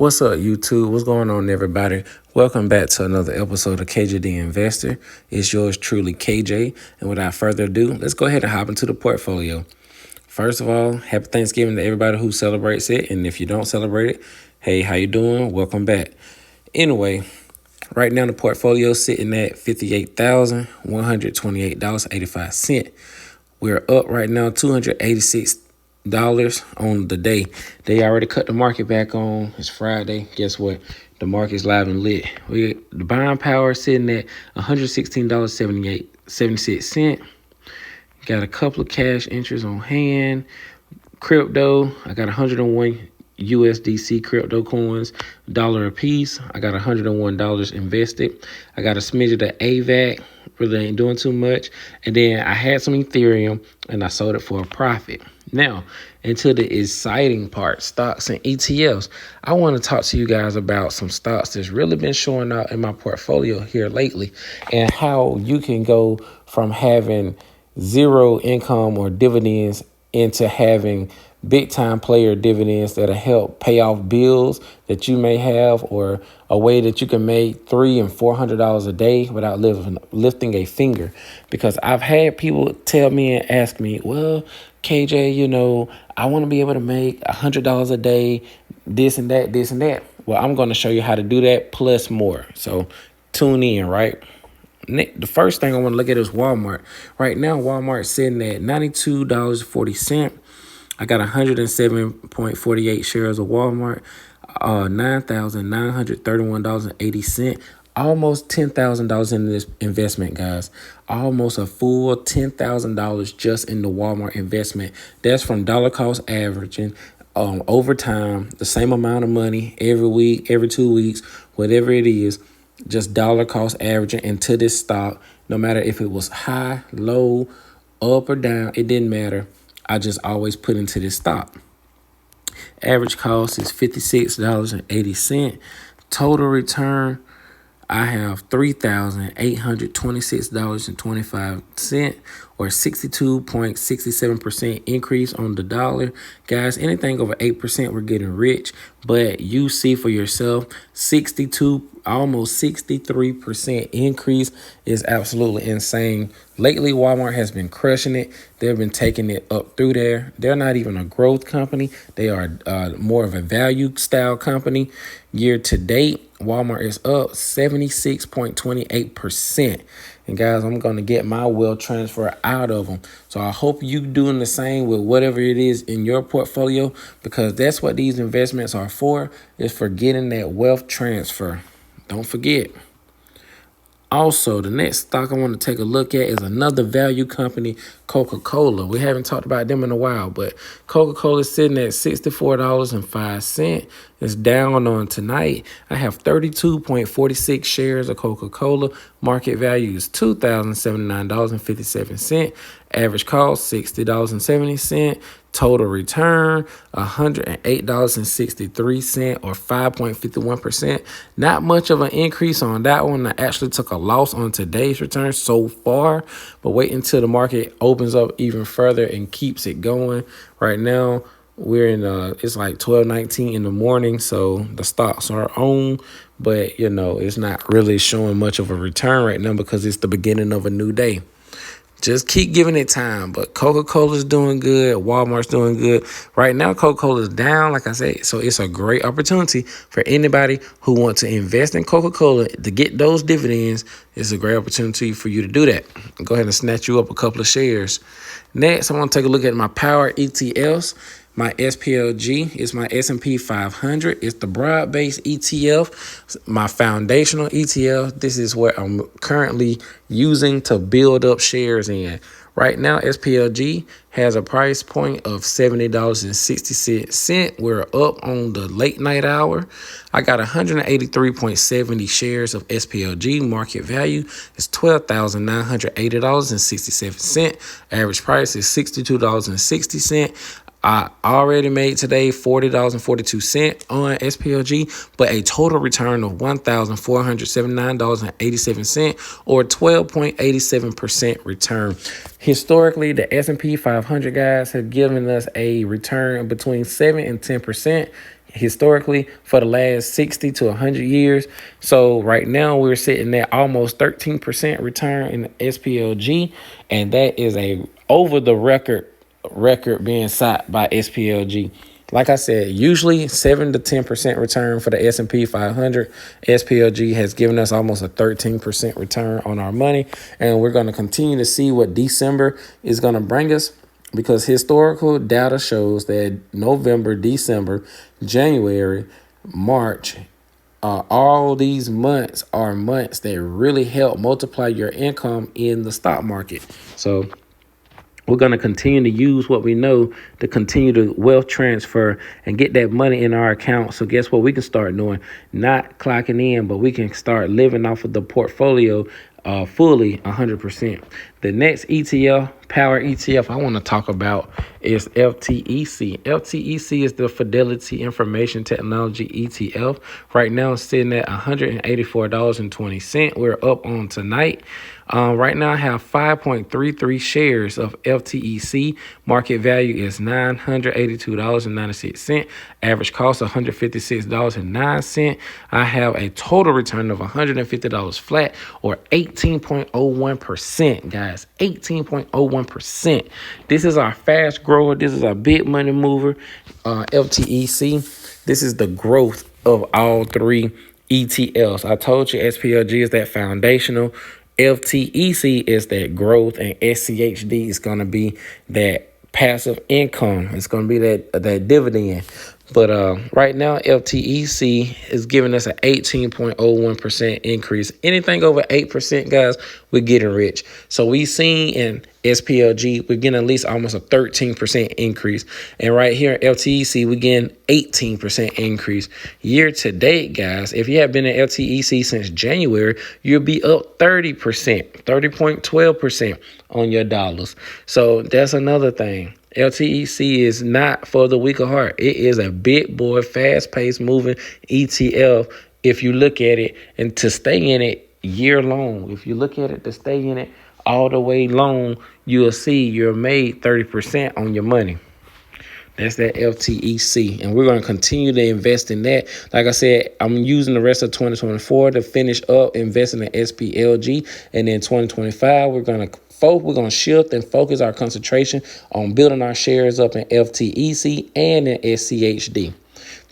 What's up, YouTube? What's going on, everybody? Welcome back to another episode of KJD Investor. It's yours truly, KJ. And without further ado, let's go ahead and hop into the portfolio. First of all, happy Thanksgiving to everybody who celebrates it. And if you don't celebrate it, hey, how you doing? Welcome back. Anyway, right now the portfolio is sitting at $58,128.85. We're up right now $286 on the day. They already cut the market back on. It's Friday. Guess what? The market's live and lit. The buying power is sitting at $116.76. Got a couple of cash entries on hand. Crypto, I got 101 USDC crypto coins, $1 a piece. I got $101 invested. I got a smidge of the AVAC, really ain't doing too much. And then I had some Ethereum and I sold it for a profit. Now, into the exciting part, stocks and ETFs. I want to talk to you guys about some stocks that's really been showing out in my portfolio here lately and how you can go from having zero income or dividends into having big time player dividends that'll help pay off bills that you may have, or a way that you can make $300 and $400 a day without lifting a finger. Because I've had people tell me and ask me, well, KJ, I want to be able to make $100 a day, this and that, this and that. Well, I'm going to show you how to do that plus more. So tune in, right? The first thing I want to look at is Walmart. Right now, Walmart's sitting at $92.40. I got 107.48 shares of Walmart, $9,931.80. Almost $10,000 in this investment, guys. Almost a full $10,000 just in the Walmart investment. That's from dollar cost averaging over time, the same amount of money every week, every 2 weeks, whatever it is, just dollar cost averaging into this stock. No matter if it was high, low, up or down, it didn't matter. I just always put into this stock. Average cost is $56.80. Total return, I have $3,826.25, or 62.67% increase on the dollar. Guys, anything over 8%, we're getting rich. But you see for yourself, almost 63% increase is absolutely insane. Lately, Walmart has been crushing it. They've been taking it up through there. They're not even a growth company. They are more of a value style company. Year to date, Walmart is up 76.28%. And guys, I'm going to get my wealth transfer out of them. So I hope you doing the same with whatever it is in your portfolio, because that's what these investments are for, is for getting that wealth transfer. Don't forget. Also, the next stock I want to take a look at is another value company, Coca-Cola. We haven't talked about them in a while, but Coca-Cola is sitting at $64.05. It's down on tonight. I have 32.46 shares of Coca-Cola. Market value is $2,079.57. Average cost, $60.70. Total return, $108.63, or 5.51%. Not much of an increase on that one. I actually took a loss on today's return so far, but wait until the market opens up even further and keeps it going. Right now, we're in it's like 12:19 in the morning, so the stocks are on, but it's not really showing much of a return right now because it's the beginning of a new day. Just keep giving it time. But Coca-Cola's doing good. Walmart's doing good. Right now, Coca-Cola's down, like I said. So it's a great opportunity for anybody who wants to invest in Coca-Cola to get those dividends. It's a great opportunity for you to do that. Go ahead and snatch you up a couple of shares. Next, I want to take a look at my power ETFs. My SPLG is my S&P 500. It's the broad-based ETF, my foundational ETF. This is what I'm currently using to build up shares in. Right now, SPLG has a price point of $70.66. We're up on the late night hour. I got 183.70 shares of SPLG. Market value is $12,980.67. Average price is $62.60. I already made today $40.42 on SPLG, but a total return of $1,479.87, or 12.87% return. Historically, the S&P 500 guys have given us a return between 7 and 10%. historically for the last 60 to 100 years. So right now we're sitting at almost 13% return in the SPLG, and that is a over the record being set by SPLG. Like I said, usually 7 to 10% return for the S&P 500. SPLG has given us almost a 13% return on our money, and we're going to continue to see what December is going to bring us, because historical data shows that November, December, January, March, all these months are months that really help multiply your income in the stock market. So we're going to continue to use what we know to continue to wealth transfer and get that money in our account. So guess what we can start doing? Not clocking in, but we can start living off of the portfolio fully 100%. The next ETF, power ETF I want to talk about is FTEC. FTEC is the Fidelity Information Technology ETF. Right now it's sitting at $184.20. We're up on tonight. Right now I have 5.33 shares of FTEC. Market value is $982.96. Average cost $156.09. I have a total return of $150 flat, or 18.01%, guys. 18.01%. This is our fast grower. This is our big money mover. FTEC. This is the growth of all three ETFs. I told you SPLG is that foundational. FTEC is that growth, and SCHD is going to be that passive income. It's going to be that dividend. But right now, FTEC is giving us an 18.01% increase. Anything over 8%, guys, we're getting rich. So we seen in SPLG, we're getting at least almost a 13% increase. And right here at FTEC, we're getting 18% increase. Year to date, guys, if you have been in FTEC since January, you'll be up 30%, 30.12% on your dollars. So that's another thing. LTEC is not for the weak of heart. It is a big boy, fast-paced moving ETF if you look at it, and to stay in it year long. If you look at it to stay in it all the way long, you'll see you're made 30% on your money. That's that FTEC, and we're going to continue to invest in that. Like I said, I'm using the rest of 2024 to finish up investing in SPLG, and then 2025 we're going to shift and focus our concentration on building our shares up in FTEC and in SCHD.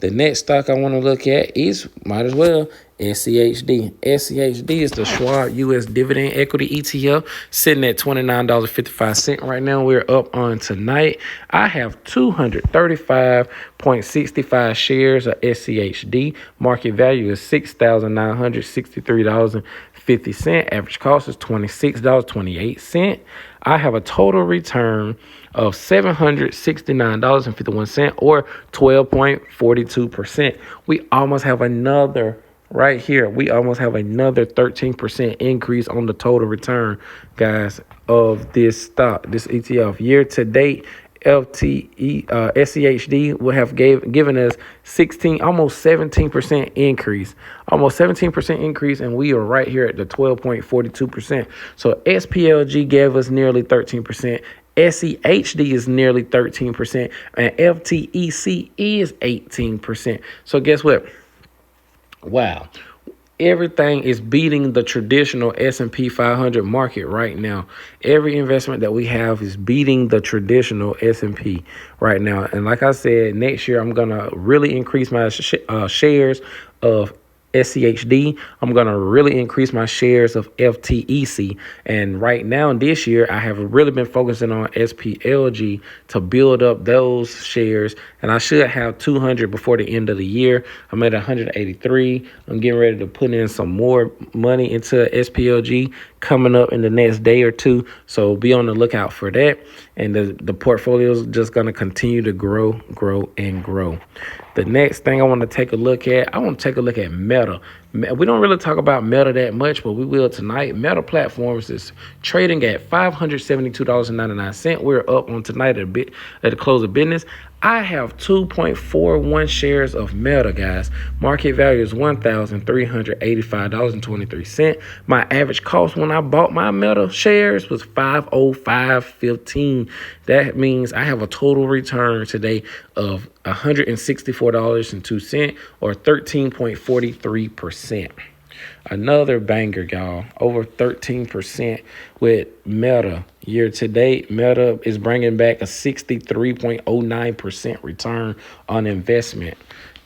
The next stock I want to look at is, might as well, SCHD. SCHD is the Schwab U.S. Dividend Equity ETF, sitting at $29.55 right now. We're up on tonight. I have 235.65 shares of SCHD. Market value is $6,963.50. Average cost is $26.28. I have a total return of $769.51, or 12.42%. We almost have another right here. We almost have another 13% increase on the total return, guys, of this stock, this ETF. Year to date, SCHD will have given us almost 17% increase, and we are right here at the 12.42%. So SPLG gave us nearly 13%. SCHD is nearly 13%, and FTEC is 18%. So guess what? Wow. Everything is beating the traditional S&P 500 market right now. Every investment that we have is beating the traditional S&P right now. And like I said, next year I'm going to really increase my shares of SCHD. I'm going to really increase my shares of FTEC. And right now, this year, I have really been focusing on SPLG to build up those shares. And I should have 200 before the end of the year. I'm at 183. I'm getting ready to put in some more money into SPLG coming up in the next day or two. So be on the lookout for that. And the portfolio is just going to continue to grow, and grow. The next thing I want to take a look at, Meta. We don't really talk about Meta that much, but we will tonight. Meta Platforms is trading at $572.99. We're up on tonight at the close of business. I have 2.41 shares of Meta, guys. Market value is $1,385.23. My average cost when I bought my Meta shares was $505.15. That means I have a total return today of $164.02 or 13.43%. Another banger, y'all, over 13% with Meta. Year to date, Meta is bringing back a 63.09% return on investment.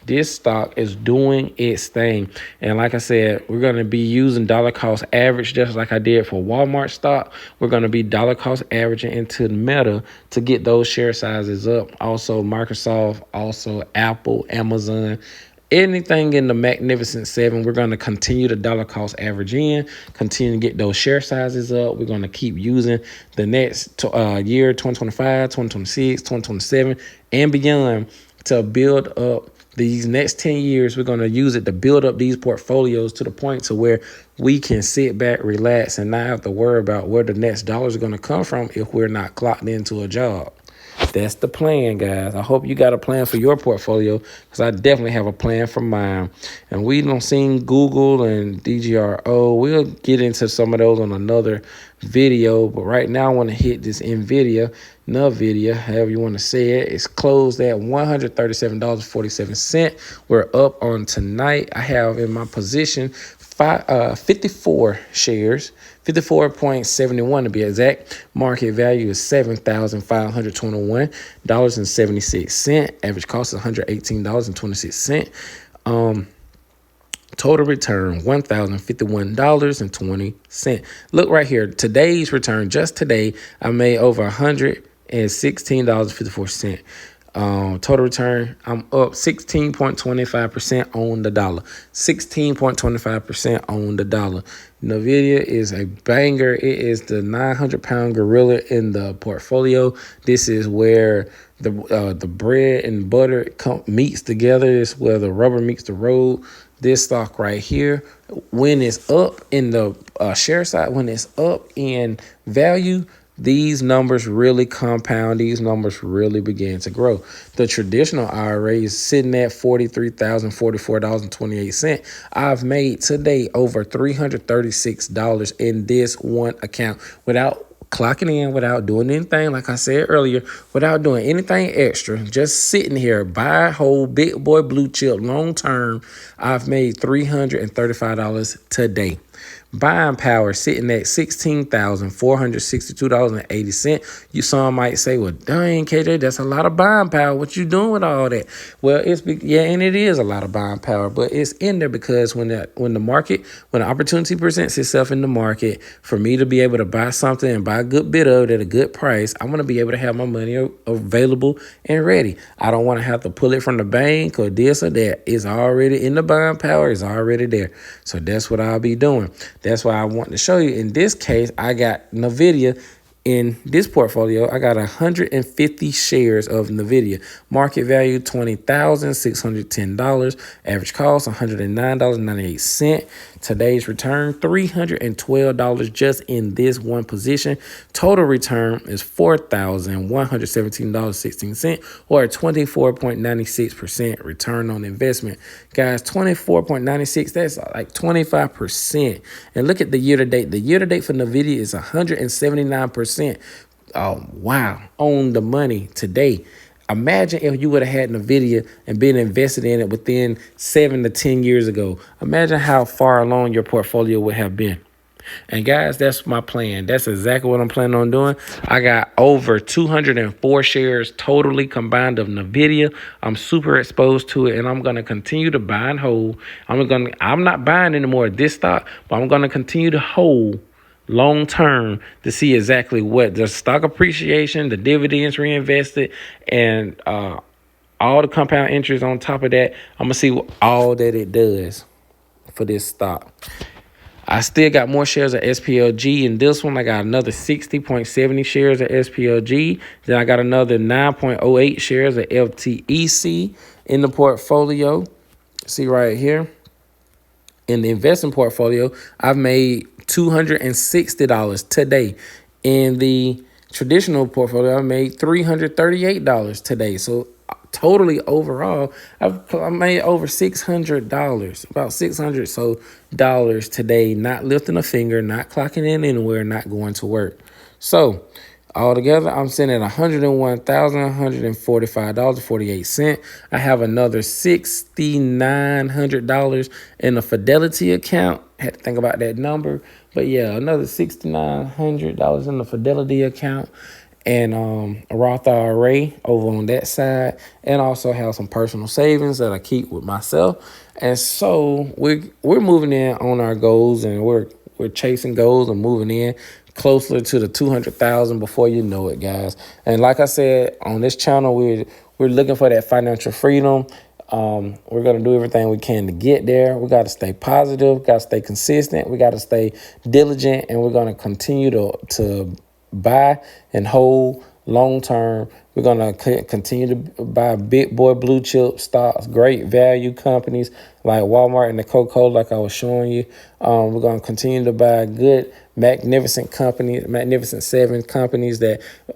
This stock is doing its thing. And like I said, we're going to be using dollar cost average just like I did for Walmart stock. We're going to be dollar cost averaging into Meta to get those share sizes up. Also Microsoft, also Apple, Amazon. Anything in the Magnificent Seven, we're going to continue to dollar cost average in, continue to get those share sizes up. We're going to keep using the next year, 2025, 2026, 2027, and beyond to build up these next 10 years. We're going to use it to build up these portfolios to the point to where we can sit back, relax, and not have to worry about where the next dollars are going to come from if we're not clocked into a job. That's the plan, guys. I hope you got a plan for your portfolio because I definitely have a plan for mine. And we don't seen Google and DGRO. We'll get into some of those on another video. But right now, I want to hit this Nvidia, however you want to say it. It's closed at $137.47. We're up on tonight. I have in my position 54 shares. 54.71 to be exact. Market value is $7,521.76. Average cost is $118.26. Total return $1,051.20. Look right here. Today's return, just today, I made over $116.54. Total return, I'm up 16.25% on the dollar. 16.25% on the dollar. Nvidia is a banger. It is the 900-pound gorilla in the portfolio. This is where the bread and butter meets together. It's where the rubber meets the road. This stock right here, when it's up in the share side, when it's up in value, these numbers really compound. These numbers really begin to grow. The traditional IRA is sitting at $43,044.28. I've made today over $336 in this one account without clocking in, without doing anything, like I said earlier, without doing anything extra, just sitting here, buy, hold, big boy blue chip, long term. I've made $335 today. Buying power sitting at $16,462.80. You some might say, well, dang, KJ, that's a lot of buying power. What you doing with all that? Well, and it is a lot of buying power, but it's in there because when the opportunity presents itself in the market for me to be able to buy something and buy a good bit of it at a good price, I'm going to be able to have my money available and ready. I don't want to have to pull it from the bank or this or that. It's already in the buying power. It's already there. So that's what I'll be doing. That's why I want to show you. In this case, I got Nvidia. In this portfolio, I got 150 shares of Nvidia. Market value $20,610. Average cost $109.98. Today's return $312 just in this one position. Total return is $4,117.16 or a 24.96% return on investment. Guys, 24.96, that's like 25%. And look at the year to date. The year to date for Nvidia is 179%. Oh, wow. On the money today. Imagine if you would have had Nvidia and been invested in it within 7 to 10 years ago. Imagine how far along your portfolio would have been. And guys, that's my plan. That's exactly what I'm planning on doing. I got over 204 shares totally combined of Nvidia. I'm super exposed to it, and I'm going to continue to buy and hold. I'm not buying anymore of this stock, but I'm going to continue to hold long term to see exactly what the stock appreciation, the dividends reinvested, and all the compound interest on top of that. I'm going to see all that it does for this stock. I still got more shares of SPLG in this one. I got another 60.70 shares of SPLG. Then I got another 9.08 shares of FTEC in the portfolio. See right here. In the investment portfolio, I've made $260 today. In the traditional portfolio, I made $338 today. So totally overall, I made over $600, about $600 so dollars today, not lifting a finger, not clocking in anywhere, not going to work. So Altogether, I'm sitting at $101,145.48. I have another $6,900 in a Fidelity account. Had to think about that number. But yeah, another $6,900 in the Fidelity account, and a Roth IRA over on that side, and also have some personal savings that I keep with myself. And so we're moving in on our goals, and we're chasing goals and moving in closer to the 200,000 before you know it, guys. And like I said, on this channel, we're looking for that financial freedom. We're going to do everything we can to get there. We got to stay positive, got to stay consistent, we got to stay diligent, and we're going to continue to buy and hold long term. We're going to continue to buy big boy blue chip stocks, great value companies like Walmart and the Coca-Cola, like I was showing you. We're going to continue to buy good, magnificent companies, magnificent 7 companies that